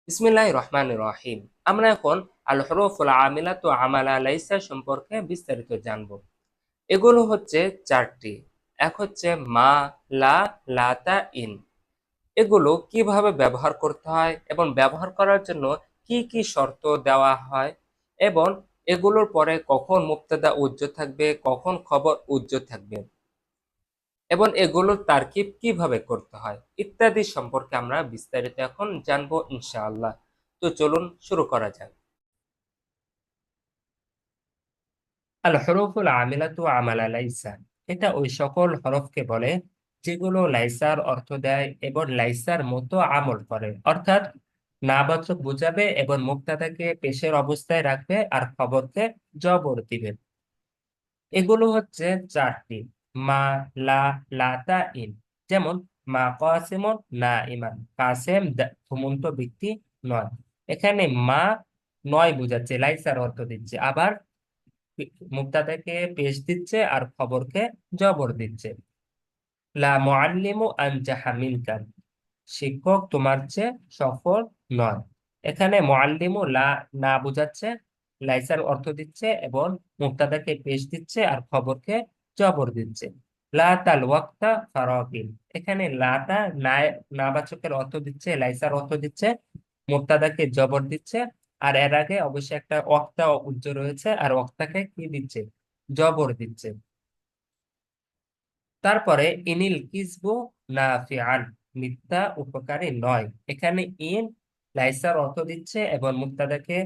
বিসমিল্লাহির রহমানির রহিম। আমরা এখন আল হুরুফুল আমিলাত ওয়া আমালা লাইসা সম্পর্কে বিস্তারিত জানব। এগুলো হচ্ছে চারটি। এক হচ্ছে মা, লা, লাতা, ইন। এগুলো কিভাবে ব্যবহার করতে হয় এবং ব্যবহার করার জন্য কি কি শর্ত দেওয়া হয় এবং এগুলোর পরে কখন মুবতাদা উজ্জ্ব থাকবে, কখন খবর উজ্জ্ব থাকবে এবং এগুলোর তারকিব কিভাবে করতে হয় ইত্যাদি সম্পর্কে আমরা বিস্তারিত এখন জানবো ইনশাআল্লাহ। তো চলুন শুরু করা যাক। আল হরফুল আমিলাতু আমালা লাইসা, এটা ওই সকল হরফকে বলে যেগুলো লাইসার অর্থ দেয় এবং লাইসার মতো আমল করে, অর্থাৎ নাবাচক বোঝাবে এবং মুক্তাদাকে পেশের অবস্থায় রাখবে আর খবরকে জবর দিবে। এগুলো হচ্ছে চারটি: মা, লা, লাতা, ইন। যেমন মা কাসিমুন না ইমান, কাসেম ঘুমন্ত ব্যক্তি নয়। এখানে মা নয় বুঝাচ্ছে, লাইসার অর্থ দিচ্ছে, আবার মুবতাদাকে পেশ দিচ্ছে আর খবরকে জবর দিচ্ছে। লা মুআল্লিমু আনজাহা মিনকা, শিক্ষক তোমার চেয়ে সফল নয়। এখানে মুআল্লিমু লা না বুঝাচ্ছে, লাইসার অর্থ দিচ্ছে এবং মুবতাদাকে পেশ দিচ্ছে আর খবরকে জবর দিচ্ছে। লা তাল ওয়াক্তা ফারাগিন, এখানে লাটা না নাবাচকের অর্থ দিচ্ছে, লাইসার অর্থ দিচ্ছে, মুবতাদাকে জবর দিচ্ছে আর এর আগে অবশ্যই একটা ওয়াক্তা উজ্জ্ব রয়েছে আর ওয়াক্তাকে কি দিচ্ছে, জবর দিচ্ছে। তারপরে ইনিল কিসবু নাফিআন, মিথ্যা উপকারী নয়। এখানে ইন লাইসার অর্থ দিচ্ছে এবং মুবতাদাকে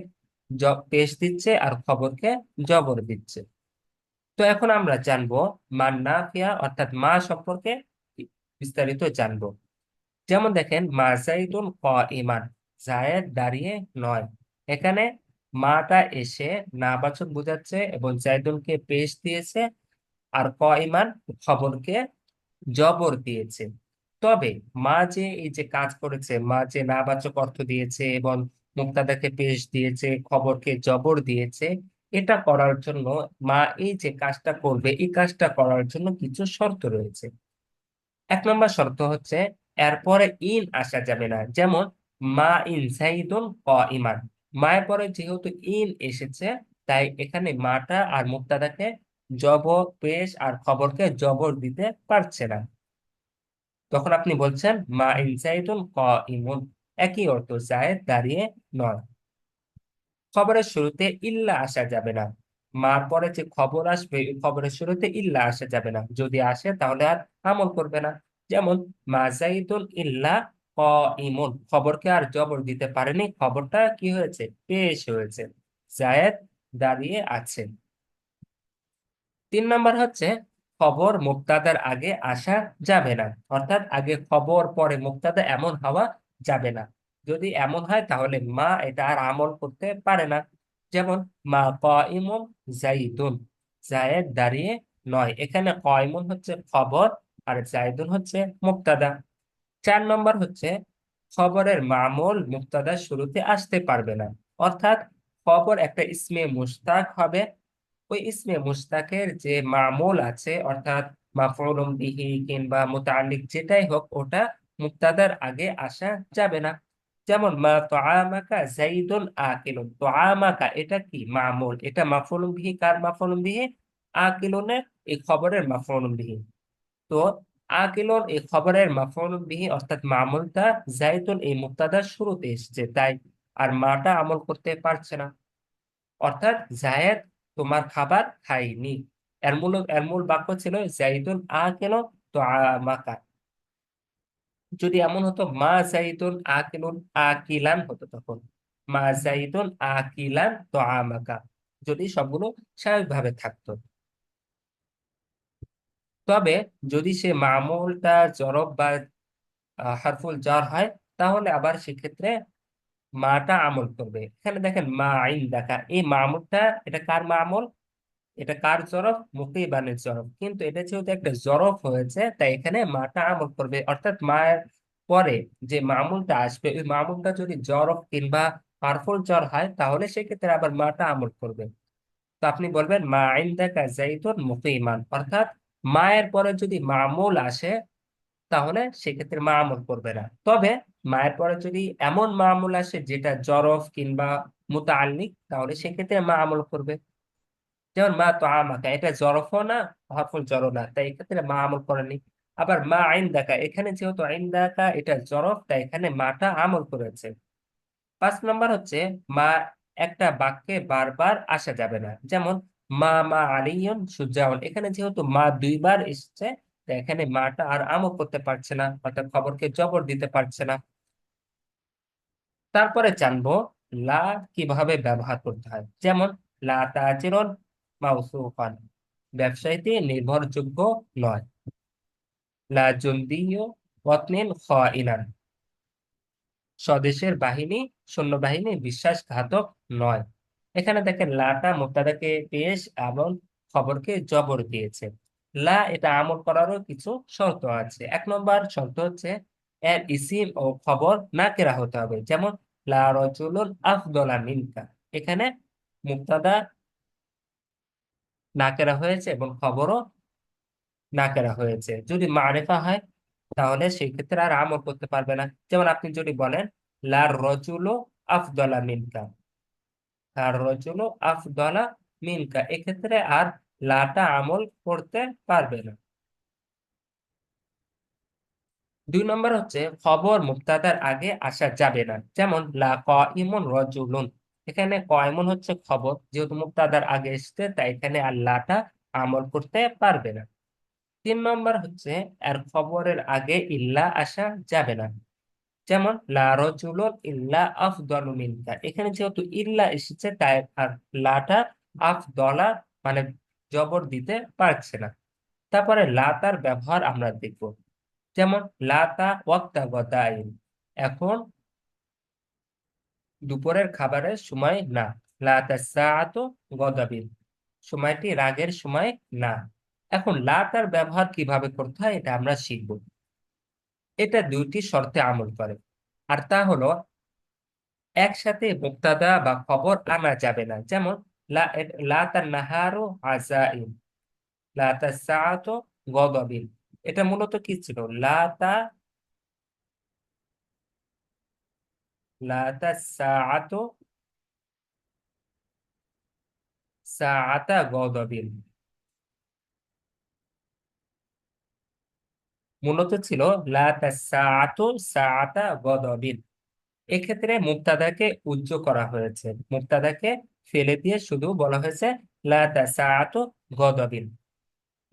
পেশ দিচ্ছে আর খবরকে জবর দিচ্ছে। তো এখন আমরা জানবো মান নাফিয়া অর্থাৎ মা সম্পর্কে বিস্তারিত জানবো। যেমন দেখেন, মা জাইদুন কাইমান, জায়েদ দাঁড়িয়ে নয়। এখানে মাটা এসে নাবাচক বোঝাচ্ছে এবং জাইদুনকে পেশ দিয়েছে আর কাইমান খবরকে জবর দিয়েছে। তবে মা যে এই যে কাজ করেছে, মা যে নাবাচক অর্থ দিয়েছে এবং মুক্তাদাকে পেশ দিয়েছে, খবরকে জবর দিয়েছে, এটা করার জন্য, মা এই যে কাজটা করবে এই কাজটা করার জন্য কিছু শর্ত রয়েছে। এক নম্বর শর্ত হচ্ছে এরপরে ইন আসা যাবে না। যেমন মা ইন জাইদুন কাইমান, মায়ের পরে যেহেতু ইন এসেছে তাই এখানে মাটা আর মুক্তাদাকে জবর পেশ আর খবরকে জবর দিতে পারছে না। তখন আপনি বলছেন মা ইন জাইদুন কাইমুন, একই অর্থ, জায়েদ দাঁড়িয়ে নয়। খবরের শুরুতে ইল্লা আসা যাবে না। মার পরে যে খবর আসবে এই খবরের শুরুতে ইল্লা আসা যাবে না, যদি আসে তাহলে আর আমল করবে না। যেমন মা জাইদুন ইল্লা কাইমুন, খবরকে আর জবর দিতে পারেনি, খবরটা কি হয়েছে, পেশ হয়েছে, জায়েদ দাঁড়িয়ে আছে। 3 নম্বর হচ্ছে খবর মুক্তাদার আগে আসা যাবে না, অর্থাৎ আগে খবর পরে মুক্তাদা এমন হওয়া যাবে না। যদি এমন হয় তাহলে মা এটা আর আমল করতে পারে না। যেমন মা কাইমুন জাইদুন, জায়েদ দাঁড়িয়ে নয়। এখানে কাইমুন হচ্ছে খবর আর জাইদুন হচ্ছে মুক্তাদা। 4 নম্বর হচ্ছে খবরের মামুল মুক্তাদার শুরুতে আসতে পারবে না, অর্থাৎ খবর একটা ইসমে মুশতাক হবে, ওই ইসমে মুশতাকের যে মামুল আছে অর্থাৎ মাফউলুম বিহি কিংবা মুতাআল্লিক যেটাই হোক, ওটা মুবতাদার আগে আসা যাবে না। যেমন মা তুআমাকা যাইদুন আকিলুন, তুআমাকা এটা কি মামুল, এটা মাফউলুম বিহি, কার মাফউলুম বিহি, আকিলুনের, এই খবরের মাফউলুম বিহি। তো আকিলুন এই খবরের মাফউলুম বিহি অর্থাৎ মামুলটা যাইদুন এই মুবতাদার শুরুতে এসেছে, তাই আর মাটা আমল করতে পারছে না। অর্থাৎ জায়েদ তোমার খাবার খায়নি। এর মূল বাক্য ছিল জাইদুন কেন তো আমাকা। যদি এমন হতো মা জাইদুন আকিলুন আকিলান হতো, তখন মা জাইদুন আকিলান তো আমাকা, যদি সবগুলো স্বাভাবিকভাবে থাকতো। তবে যদি সে মামুলটা জরব বা হারফুল জার হয়, তাহলে আবার সেক্ষেত্রে মাটা আমল করবে। এখানে দেখেন মা আইন দেখা, এই মামুলটা এটা কার মামুল, এটা কার জরফ, মুকিবানের জরফ, কিন্তু এটা যেহেতু একটা জরফ হয়েছে তাই এখানে মাটা আমল করবে। অর্থাৎ মায়ের পরে যে মামুলটা আসবে ওই মামুলটা যদি জরফ কিংবা পারফুল জ্বর হয় তাহলে সেক্ষেত্রে আবার মাটা আমল করবে। তো আপনি বলবেন মা ইনদাকা যাইদুন মুকিমান, অর্থাৎ মায়ের পরে যদি মামুল আসে তাহলে সেক্ষেত্রে মা আমল করবে না। তবে মায়ের পরে যদি এমন মামুল আসে যেটা জরফ কিংবা মুতাআল্লিক, তাহলে সেক্ষেত্রে মামুল করবে। যেমন মা তো আমাকা, এটা জরফও না, হরফুল জর না, তাই এক্ষেত্রে মা আমল করেনি। আবার মা ইনদাকা, এখানে যেহেতু ইনদাকা এটা জরফ, তাই এখানে মাটা আমল করেছে। 5 নম্বর হচ্ছে মা একটা বাক্যে বারবার আসা যাবে না। যেমন মা আলিয়ুন সুজাউন, এখানে যেহেতু মা 2বার এসেছে, তাই এখানে মাটা আর আমল করতে পারছে না, অর্থাৎ খবরকে জবর দিতে পারছে না। তারপরে জানবো লা কিভাবে ব্যবহার করতে হয়। যেমন লা তাজিরুন মাউসুফান, ব্যবসায়ীতে নির্ভরযোগ্য নয়। লা জুন্দিয়্যু ওয়াতনিন খাইনান, স্বদেশের বাহিনী সৈন্যবাহিনী বিশ্বাসঘাতক নয়। এখানে দেখেন লাটা মুবতাদাকে পেশ এবং খবরকে জবর দিয়েছে। লা এটা আমল করারও কিছু শর্ত আছে। 1 নম্বর শর্ত হচ্ছে এর ইসিম ও খবর নাকেরা হতে হবে। যেমন লা রাজুলুন আফদলা মিনকা, এখানে মুবতাদা নাকেরা হয়েছে এবং খবরও নাকেরা হয়েছে। যদি মারিফা হয় তাহলে সেই ক্ষেত্রে আর আমল করতে পারবে না। যেমন আপনি যদি বলেন লা রজুলু আফদলা মিনকা, আর রজুলু আফদলা মিনকা, এক্ষেত্রে আর লাটা আমল করতে পারবে না। 2 নম্বর হচ্ছে খবর মুবতাদার আগে আসা যাবে না। যেমন লা কাইমুন রজুলুন, এখানে কাইমুন হচ্ছে খবর, যেহেতু মুবতাদার আগে এসছে তাই এখানে আর লাটা আমল করতে পারবে না। 3 নম্বর হচ্ছে এর খবরের আগে ইল্লা আসা যাবে না। যেমন লা রাজুলুন ইল্লা আফদালু মিনকা, এখানে যেহেতু ইল্লা এসেছে তাই আর লাটা আফদলা মানে জবর দিতে পারছে না। তারপরে লাতার ব্যবহার আমরা দেখব। যেমন লাতা ওয়াক্তা গদাইন, এখন দুপুরের খাবারের সময় না। লাতা সাআতু গদাবিন, সময়টি রাগের সময় না। এখন লাতার ব্যবহার কিভাবে করতে হয় এটা আমরা শিখব। এটা 2টি শর্তে আমল করে, আর তা হলো একসাথে মুক্তাদা বা খবর আনা যাবে না। যেমন লা তান্নাহারু আযাইন, লা তাসআতু গদাবিন, এটা মূলত কি ছিল? লা তাসআতু সাআতা গদাবিন, মূলত ছিল লা তাসআতু সাআতা গদাবিন। এক্ষেত্রে মুবতাদাকে উজ্জ করা হয়েছে, মুবতাদাকে ফেলে দিয়ে শুধু বলা হয়েছে লা তাসআতু গদাবিন,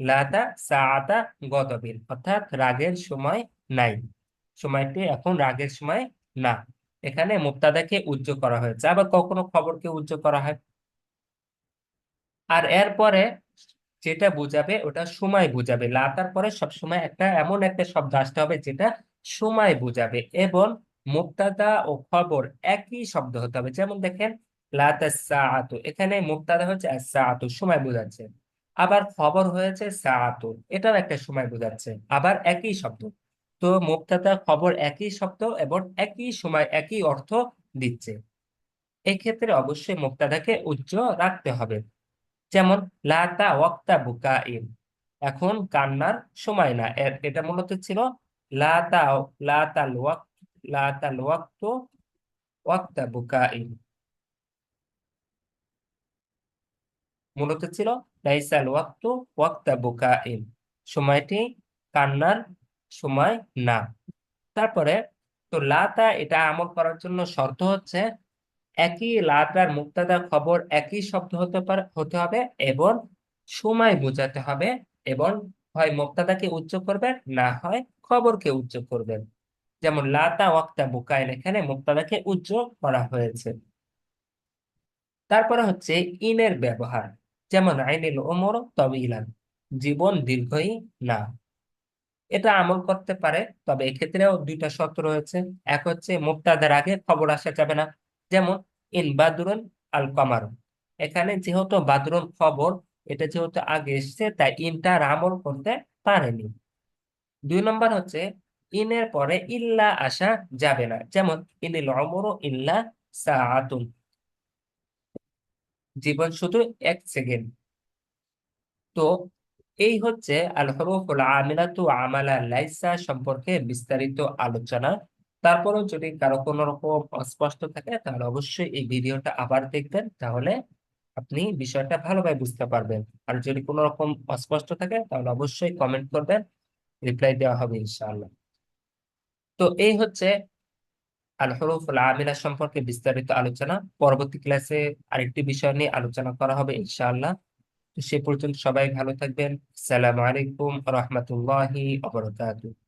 লাতা সাআতা গদবিন, অর্থাৎ রাগের সময় নাই, সময়টি এখন রাগের সময় না। এখানে মুবতাদাকে উজ্জ করা হয়েছে। আবার কখনো খবরকে উজ্জ করা হয়। আর এরপরে যেটা বুঝাবে ওটা সময় বুঝাবে। লাতার পরে সবসময় একটা এমন একটা শব্দ আসতে হবে যেটা সময় বুঝাবে, এবং মুবতাদা ও খবর একই শব্দ হতে হবে। যেমন দেখেন লাতা সাআতু, এখানে মুবতাদা হচ্ছে সাআতু, সময় বোঝাচ্ছে। আবার খবর হয়েছে সাআতু, এটাও একটা সময় বোঝাচ্ছে, আবার একই শব্দ। তো মুবতাদা খবর একই শব্দ এবং একই সময় একই অর্থ দিচ্ছে। এক্ষেত্রে অবশ্যই মুবতাদাকে উচ্চ রাখতে হবে। যেমন লাতা ওয়াক্তা বুকাইন, এখন কান্নার সময় না। এটা মূলত ছিল লাতা লাতাল ওয়াক্ত, লাতাল ওয়াক্তু ওয়াক্তা বুকাইন, মূলত ছিল লাইসাল ওয়াক্তু ওয়াক্তা বুকাইন, সময়টি কান্নার সময় না। তারপরে তো লাতা এটা আমল করার জন্য শর্ত হচ্ছে একই লাতার মুক্তাদা খবর একই শব্দ হতে হবে, এবং সময় বোঝাতে হবে, এবং হয় মুক্তাদাকে উচ্চ করবেন না হয় খবরকে উচ্চ করবেন। যেমন লাতা ওয়াক্তা বুকাইন, এখানে মুক্তাদাকে উচ্চ করা হয়েছে। তারপরে হচ্ছে ইনের ব্যবহার। যেমন আইনিল ওমর তবিলান, জীবন দীর্ঘই না, এটা আমল করতে পারে, তবে এক্ষেত্রেও 2টা শর্ত রয়েছে। এক হচ্ছে মুবতাদার আগে খবর আসা যাবে না। যেমন ইন বাদরুন আল কমার, এখানে যেহেতু বাদরুন খবর, এটা যেহেতু আগে এসছে তাই ইনটা আর আমল করতে পারেনি। 2 নম্বর হচ্ছে ইনের পরে ইল্লা আসা যাবে না। যেমন ইনিল অমর ইল্লা সাআতুন, জীবন শুধু 1 সেকেন্ড। তো এই হচ্ছে আল হুরুফুল আমিলাতু আমালা লাইসা সম্পর্কে বিস্তারিত আলোচনা। তারপরেও যদি কারো কোনো রকম অস্পষ্ট থাকে তাহলে অবশ্যই এই ভিডিওটা আবার দেখবেন, তাহলে আপনি বিষয়টা ভালোভাবে বুঝতে পারবেন। আর যদি কোনো রকম অস্পষ্ট থাকে তাহলে অবশ্যই কমেন্ট করবেন, রিপ্লাই দেওয়া হবে ইনশাআল্লাহ। তো এই হচ্ছে আল হুরুফুল আমিলা সম্পর্কে বিস্তারিত আলোচনা। পরবর্তী ক্লাসে আরেকটি বিষয় নিয়ে আলোচনা করা হবে ইনশাআল্লাহ। তো সে পর্যন্ত সবাই ভালো থাকবেন। আসসালামু আলাইকুম ওয়া রাহমাতুল্লাহি ওয়া বারাকাতুহু।